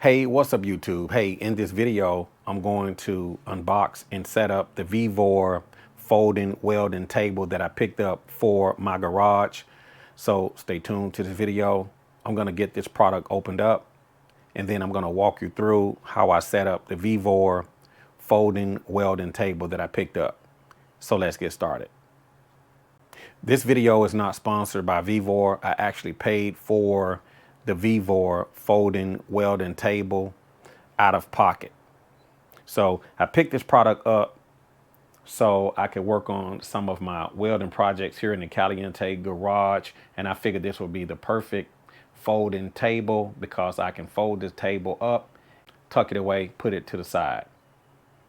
Hey, what's up YouTube? Hey, in this video, I'm going to unbox and set up the VEVOR folding welding table that I picked up for my garage. So stay tuned to this video. I'm gonna get this product opened up and then I'm gonna walk you through how I set up the VEVOR folding welding table that I picked up. So let's get started. This video is not sponsored by VEVOR. I actually paid for the VEVOR folding welding table out of pocket. So I picked this product up so I could work on some of my welding projects here in the Caliente garage. And I figured this would be the perfect folding table because I can fold this table up, tuck it away, put it to the side.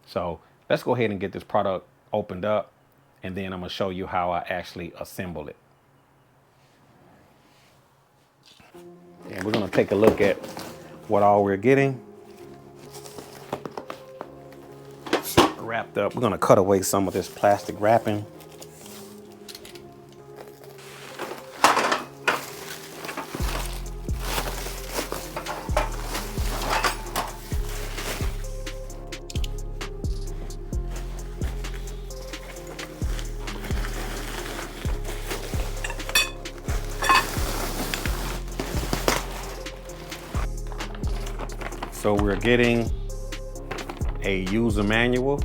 So let's go ahead and get this product opened up and then I'm gonna show you how I actually assemble it. And we're gonna take a look at what all we're getting. Wrapped up, we're gonna cut away some of this plastic wrapping. So we're getting a user manual,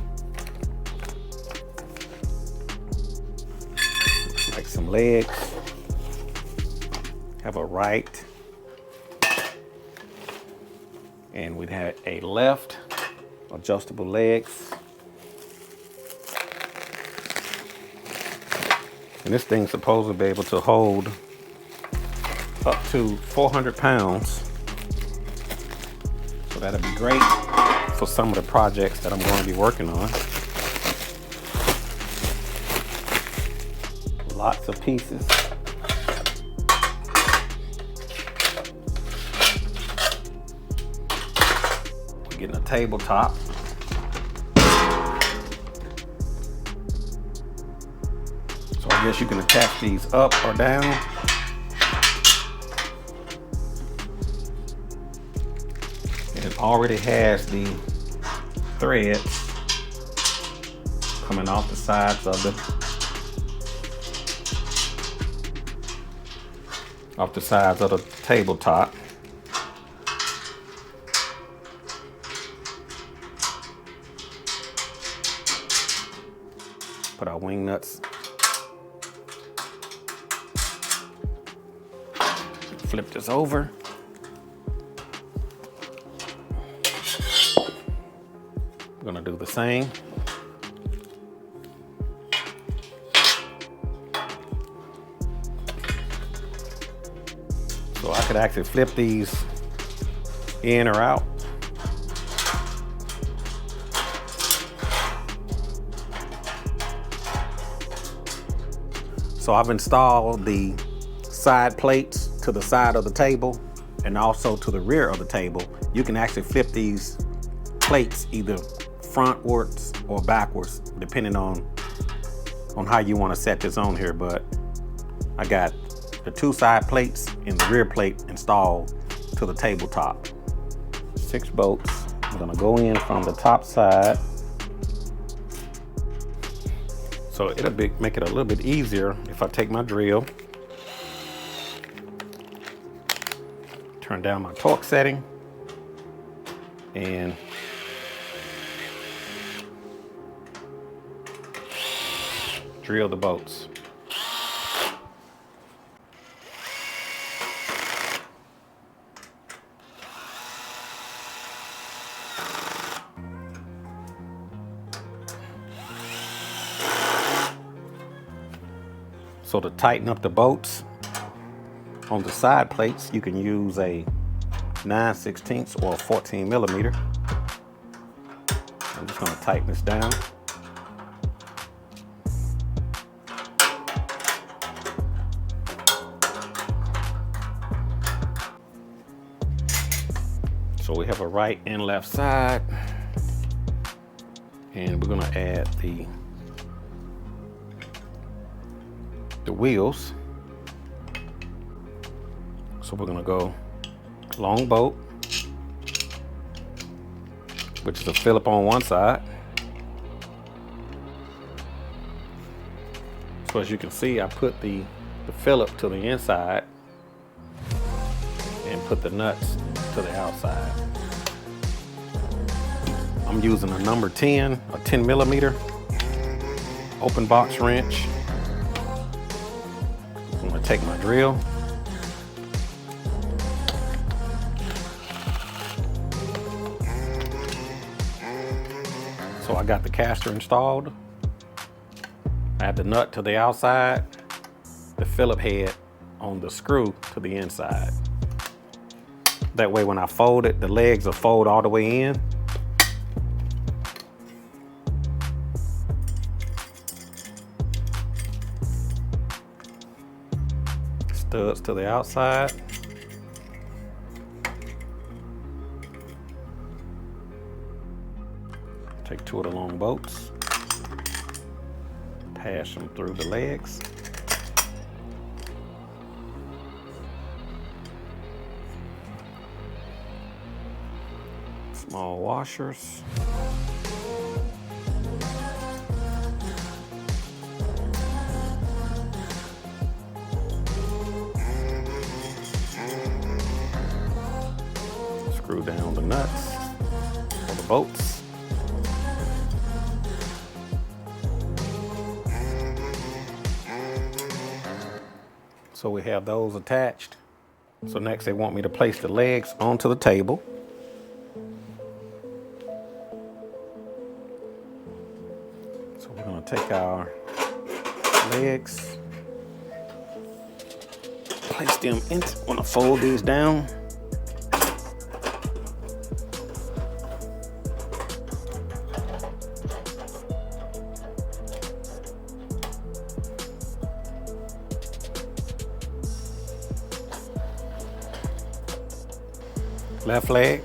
like some legs, have a right, and we have a left, adjustable legs. And this thing's supposed to be able to hold up to 400 pounds. So that'll be great for some of the projects that I'm going to be working on. Lots of pieces. We're getting a tabletop. So I guess you can attach these up or down. It already has the threads coming off the sides of the tabletop. Put our wing nuts. Flip this over. We're gonna do the same. So I could actually flip these in or out. So I've installed the side plates to the side of the table and also to the rear of the table. You can actually flip these plates either frontwards or backwards, depending on how you want to set this on here. But I got the two side plates and the rear plate installed to the tabletop. 6 bolts. I'm gonna go in from the top side. So it'll make it a little bit easier if I take my drill, turn down my torque setting, and drill the bolts. So to tighten up the bolts on the side plates, you can use a 9/16 or a 14 millimeter. I'm just gonna tighten this down. So we have a right and left side, and we're gonna add the wheels. So we're gonna go long bolt, which is a Phillip on one side. So as you can see, I put the Phillip to the inside and put the nuts to the outside. I'm using a number 10, a 10 millimeter open box wrench. I'm gonna take my drill. So I got the caster installed. I have the nut to the outside, the Phillip head on the screw to the inside. That way when I fold it, the legs will fold all the way in. Studs to the outside. Take 2 of the long bolts, pass them through the legs. Small washers. Screw down the nuts or the bolts. So we have those attached. So next they want me to place the legs onto the table. So we're going to take our legs, place them into, I'm going to fold these down. Left leg.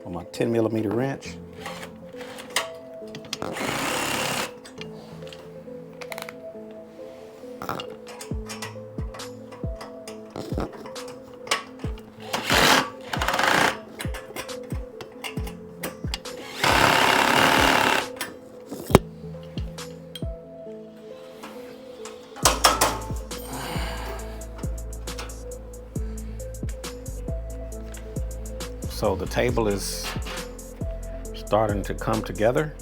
On my 10 millimeter wrench. So the table is starting to come together.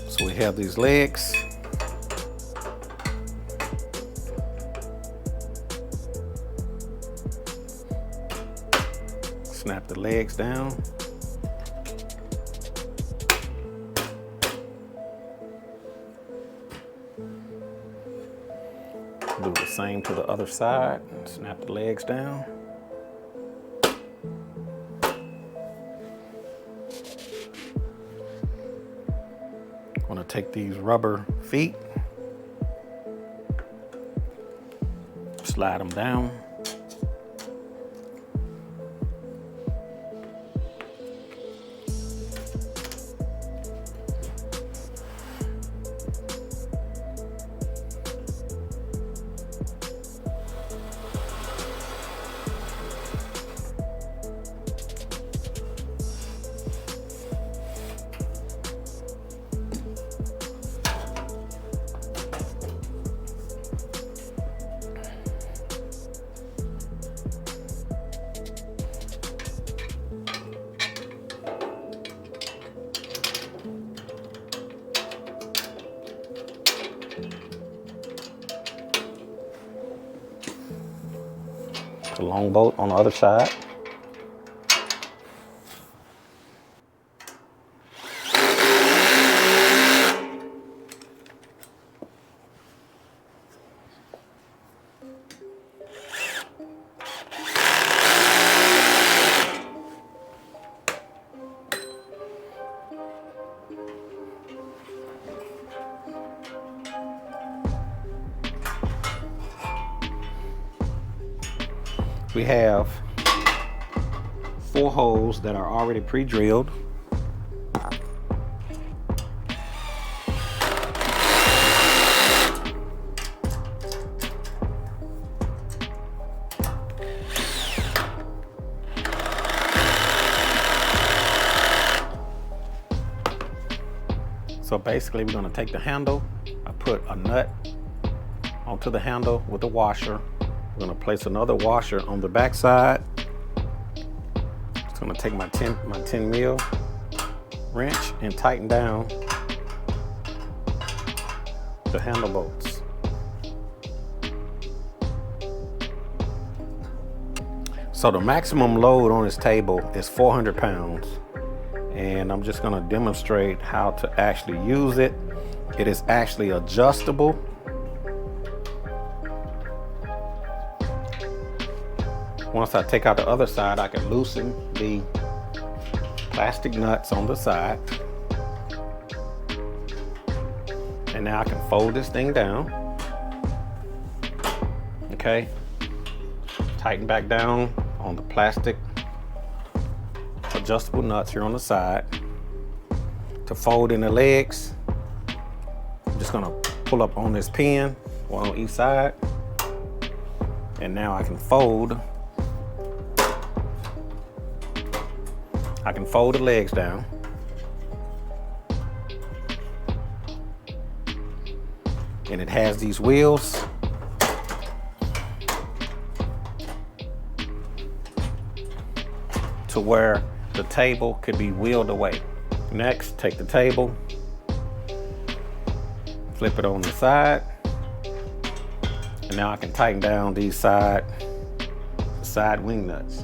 So we have these legs. Snap the legs down. Do the same to the other side. Snap the legs down. I'm going to take these rubber feet, slide them down. The long bolt on the other side. We have 4 holes that are already pre-drilled. So basically we're gonna take the handle, I put a nut onto the handle with the washer. We're gonna place another washer on the back side. Just gonna take my 10 mil wrench and tighten down the handle bolts. So the maximum load on this table is 400 pounds. And I'm just gonna demonstrate how to actually use it. It is actually adjustable. Once I take out the other side, I can loosen the plastic nuts on the side. And now I can fold this thing down. Okay, tighten back down on the plastic adjustable nuts here on the side. To fold in the legs, I'm just gonna pull up on this pin, one on each side, and now I can fold the legs down. And it has these wheels to where the table could be wheeled away. Next, take the table, flip it on the side, and now I can tighten down these side wing nuts.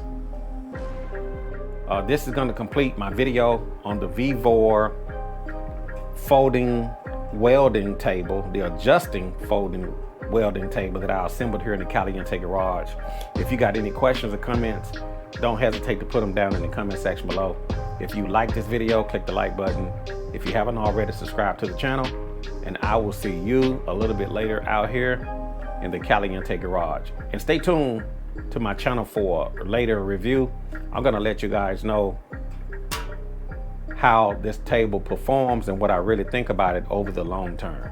This is going to complete my video on the VEVOR folding welding table, the adjusting folding welding table that I assembled here in the Caliente garage. If you got any questions or comments, don't hesitate to put them down in the comment section below. If you like this video, click the like button. If you haven't already, subscribe to the channel, and I will see you a little bit later out here in the Caliente garage. And stay tuned to my channel for a later review. I'm gonna let you guys know how this table performs and what I really think about it over the long term.